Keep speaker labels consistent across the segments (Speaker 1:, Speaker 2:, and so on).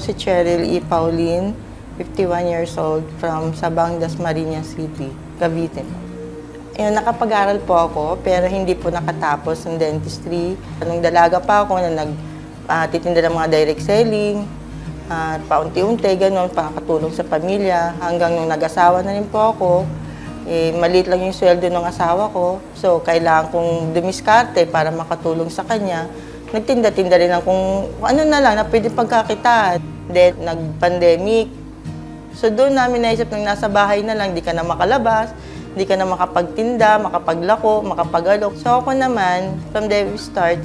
Speaker 1: si Cheryl E. Pauline, 51 years old, from Sabang Dasmariñas City, Cavite. Nakapag-aral po ako, pero hindi po nakatapos ng dentistry. Nung dalaga pa ako na nagtitinda ng mga direct selling, paunti-unti, gano'n, pakakatulong sa pamilya. Hanggang nung nag-asawa na rin po ako, maliit lang yung sweldo ng asawa ko. So, kailangan kong dumiskarte para makatulong sa kanya. Nagtinda-tinda rin lang kung ano na lang na pwede pagkakitaan. Then, nag-pandemic. So, doon namin naisip nang nasa bahay na lang, di ka na makalabas, di ka na makapagtinda, makapaglako, makapag-alok. So, ako naman, from the start,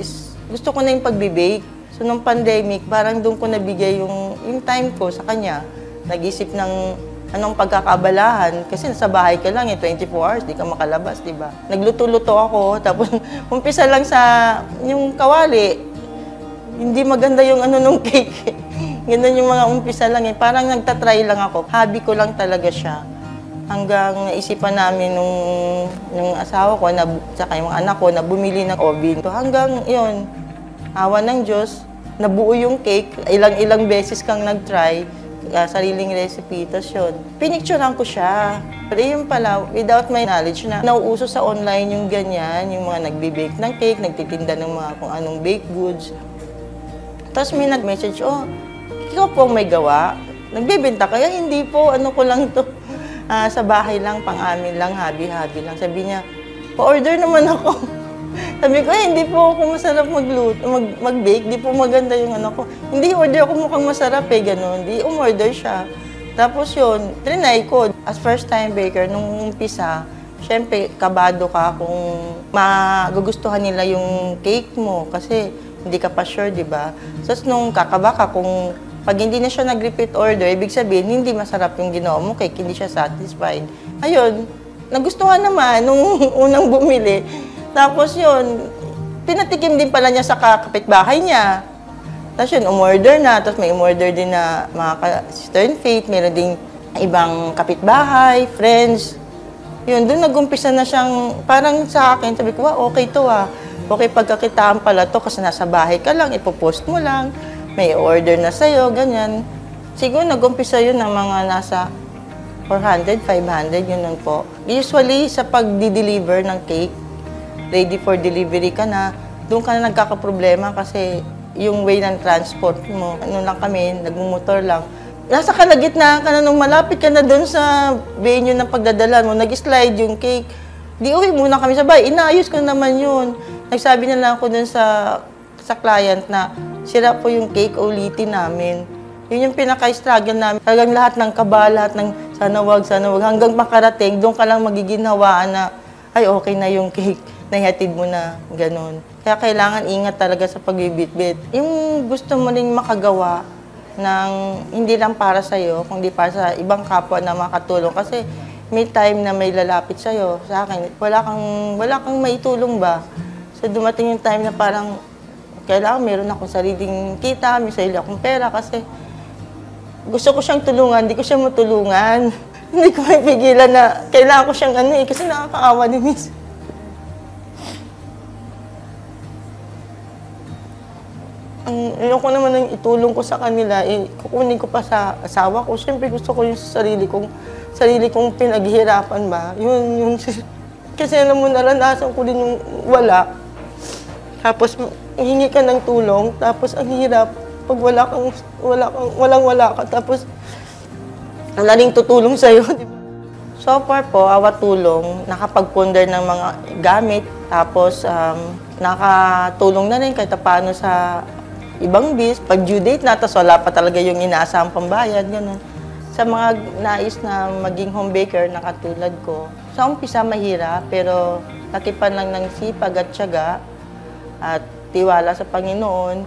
Speaker 1: gusto ko na yung pag-bake. So, nung pandemic, parang doon ko nabigay yung time ko sa kanya. Nag-isip ng anong pagkakabalahan. Kasi nasa bahay ka lang, 24 hours, di ka makalabas, di ba? Nagluto-luto ako, tapos umpisa lang sa yung kawali. Hindi maganda yung nung cake. Ganun yung mga umpisa lang eh. Parang nagtatry lang ako. Hobby ko lang talaga siya. Hanggang naisipan namin nung asawa ko, saka yung anak ko, na bumili ng oven. So, hanggang yun, awa ng Diyos, nabuo yung cake, ilang beses kang nag-try, sariling recipe, tapos yun. Pinicturean ko siya. Pero yun pala, without my knowledge na nauuso sa online yung ganyan, yung mga nagbe-bake ng cake, nagtitinda ng mga kung anong baked goods. Tapos may nag-message, oh, ikaw po may gawa? Nagbebenta kaya hindi po, ko lang to. Sa bahay lang, pang-amin lang, hobby-hobby lang. Sabi niya, pa-order naman ako. Sabi ko, hindi po ako masarap mag-bake, di po maganda yung ko. Hindi, order ako mukhang masarap gano'n. Di, umorder siya. Tapos yun, trinay ko. As first-time baker, nung umpisa, syempre, kabado ka kung magugustuhan nila yung cake mo kasi hindi ka pa sure, di ba? So, nung kakaba ka, kung pag hindi na siya nag-repeat order, ibig sabihin, hindi masarap yung ginawa mo cake, hindi siya satisfied. Ayun, nagustuhan naman nung unang bumili. Tapos yun, pinatikim din pala niya sa kapitbahay niya. Tapos yun, umorder na. Tapos may umorder din na mga sister and faith. Meron ding ibang kapitbahay, friends. Yun, doon nag-umpisa na siyang, parang sa akin, sabi ko, okay to Okay, pagkakitaan pala to kasi nasa bahay ka lang, ipopost mo lang. May order na sa'yo, ganyan. Siguro nag-umpisa yun ng mga nasa 400, 500, yun nun po. Usually, sa pag-deliver ng cake, ready for delivery ka na, doon ka na nagkakaproblema kasi yung way ng transport mo. Lang kami, nagmumotor lang. Nasa kalagitnaan ka na nung malapit ka na doon sa venue ng pagdadala mo, nag-slide yung cake. Di uwi muna kami sa bahay, inaayos ko naman yun. Nagsabi na lang ako doon sa client na sira po yung cake, ulitin namin. Yun yung pinaka-struggle namin. Talagang lahat ng kaba, lahat ng sana wag, hanggang makarating, doon ka lang magiginhawaan na, ay okay na yung cake. Naihatid mo na, ganun. Kaya kailangan ingat talaga sa pagbibitbit. Yung gusto mo ring makagawa ng hindi lang para sa'yo, kundi para sa ibang kapwa na makatulong. Kasi may time na may lalapit sa'yo, sa akin, wala kang maitulong ba? So dumating yung time na parang kailangan meron akong sariling kita, may sarili akong pera kasi gusto ko siyang tulungan, hindi ko siya matulungan. Hindi ko maipigilan na kailangan ko siyang kasi nakakaawa ni Miss. Ayoko naman nang itulong ko sa kanila, kukunin ko pa sa asawa ko. Siyempre gusto ko yung sarili kong pinaghihirapan ba. Kasi alam mo, naranasan ko din yung wala. Tapos hingi ka ng tulong, tapos ang hirap pag walang-wala ka, tapos wala ring tutulong sa'yo. So far po, awa tulong, nakapag-ponder ng mga gamit, tapos nakatulong na rin kahit paano sa ibang bills. Pag due date na, tapos wala pa talaga yung inaasahang pambayad, gano'n. Sa mga nais na maging home baker na katulad ko, sa umpisa mahirap, pero natipan lang ng sipag at tiyaga at tiwala sa Panginoon.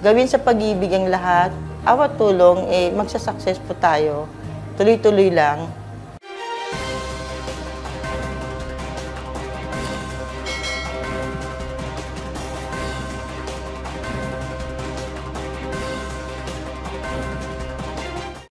Speaker 1: Gawin sa pag-ibig ang lahat, awa tulong, magsasucess po tayo. Tuloy-tuloy lang.